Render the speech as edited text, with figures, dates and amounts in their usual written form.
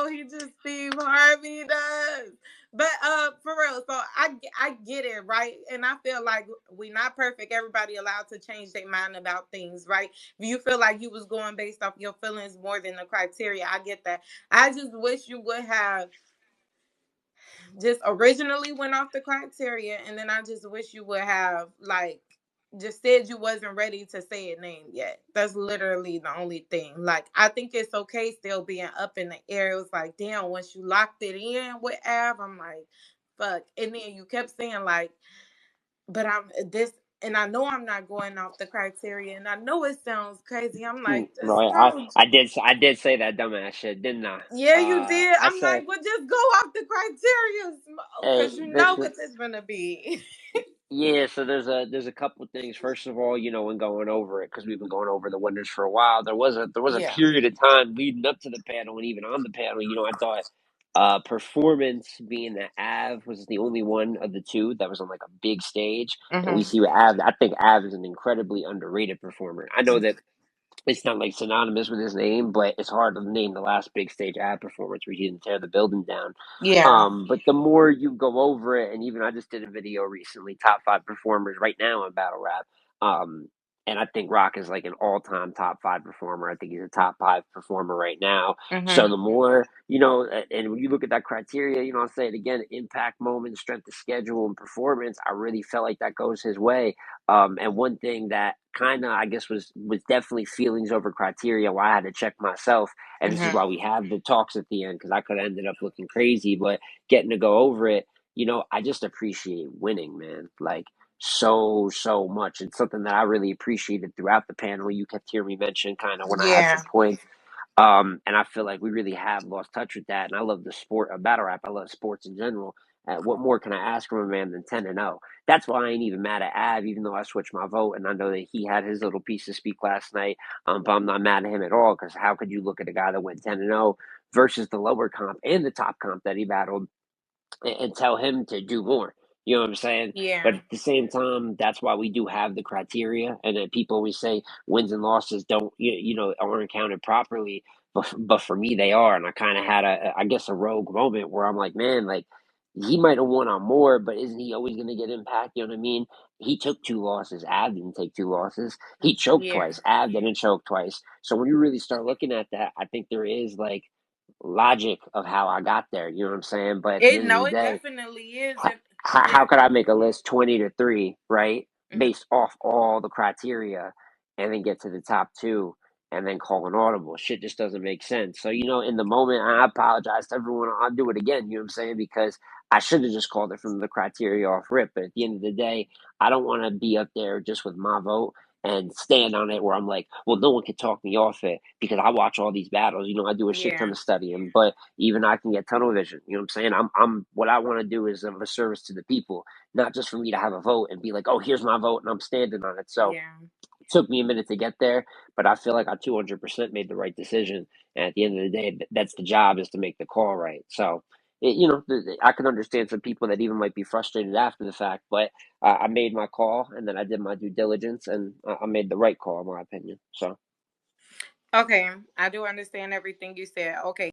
know he just Steve Harvey does. But for real, so I get it, right? And I feel like we not perfect. Everybody allowed to change their mind about things, right? If you feel like you was going based off your feelings more than the criteria, I get that. I just wish you would have just originally went off the criteria, and then I just wish you would have like just said you wasn't ready to say a name yet. That's literally the only thing. Like, I think it's okay still being up in the air. It was like, damn, once you locked it in with Av, I'm like, fuck. And then you kept saying like, but I'm this, and I know I'm not going off the criteria, and I know it sounds crazy. I'm like, just Right. go. I did say that dumbass shit, didn't I? Yeah, you did. I I'm said, like, well, just go off the criteria, hey, because you know what this gonna be. yeah. So there's a couple things. First of all, when going over it, because we've been going over the winners for a while, there was a Yeah. period of time leading up to the panel, and even on the panel, I thought performance being that Av was the only one of the two that was on like a big stage, and we Mm-hmm. see with Av. I think Av is an incredibly underrated performer. I know that it's not like synonymous with his name, but it's hard to name the last big stage ad performance where he didn't tear the building down. Yeah. But the more you go over it, and even I just did a video recently, top 5 performers right now in battle rap. Um, and I think Rock is like an all-time top 5 performer. I think he's a top 5 performer right now. So Mm-hmm. the more, and when you look at that criteria, I'll say it again: impact, moment, strength of schedule, and performance. I really felt like that goes his way. And one thing that kind of, I guess, was definitely feelings over criteria, why I had to check myself, and this is Mm-hmm. why we have the talks at the end, because I could have ended up looking crazy, but getting to go over it, I just appreciate winning, man. Like, so much. It's something that I really appreciated throughout the panel. You kept hearing me mention kind of when I had Yeah. some points. And I feel like we really have lost touch with that. And I love the sport of battle rap. I love sports in general. What more can I ask from a man than 10-0? That's why I ain't even mad at Av, even though I switched my vote. And I know that he had his little piece to speak last night. But I'm not mad at him at all, because how could you look at a guy that went 10-0 versus the lower comp and the top comp that he battled and tell him to do more? You know what I'm saying? But Yeah. at the same time, that's why we do have the criteria. And then people always say wins and losses don't, aren't counted properly. But for me, they are. And I kind of had I guess, a rogue moment where I'm like, man, like, he might have won on more, but isn't he always going to get impact? You know what I mean? He took 2 losses. Av didn't take 2 losses. He choked Yeah. twice. Av didn't choke twice. So when you really start looking at that, I think there is like logic of how I got there. You know what I'm saying? But at the It end of no, the it day, definitely is. how, And how yeah. could I make a list 20-3, right, Mm-hmm. based off all the criteria, and then get to the top two and then call an audible? Shit just doesn't make sense. So, in the moment, I apologize to everyone. I'll do it again, you know what I'm saying? Because I should have just called it from the criteria off rip. But at the end of the day, I don't want to be up there just with my vote and stand on it where I'm like, well, no one can talk me off it, because I watch all these battles. I do a shit ton Yeah. of studying, but even I can get tunnel vision. You know what I'm saying? I'm what I want to do is of a service to the people, not just for me to have a vote and be like, oh, here's my vote and I'm standing on it. So Yeah. it took me a minute to get there, but I feel like I 200% made the right decision. And at the end of the day, that's the job, is to make the call right. So, I can understand some people that even might be frustrated after the fact, but I made my call, and then I did my due diligence, and I made the right call, in my opinion. So. Okay. I do understand everything you said. Okay.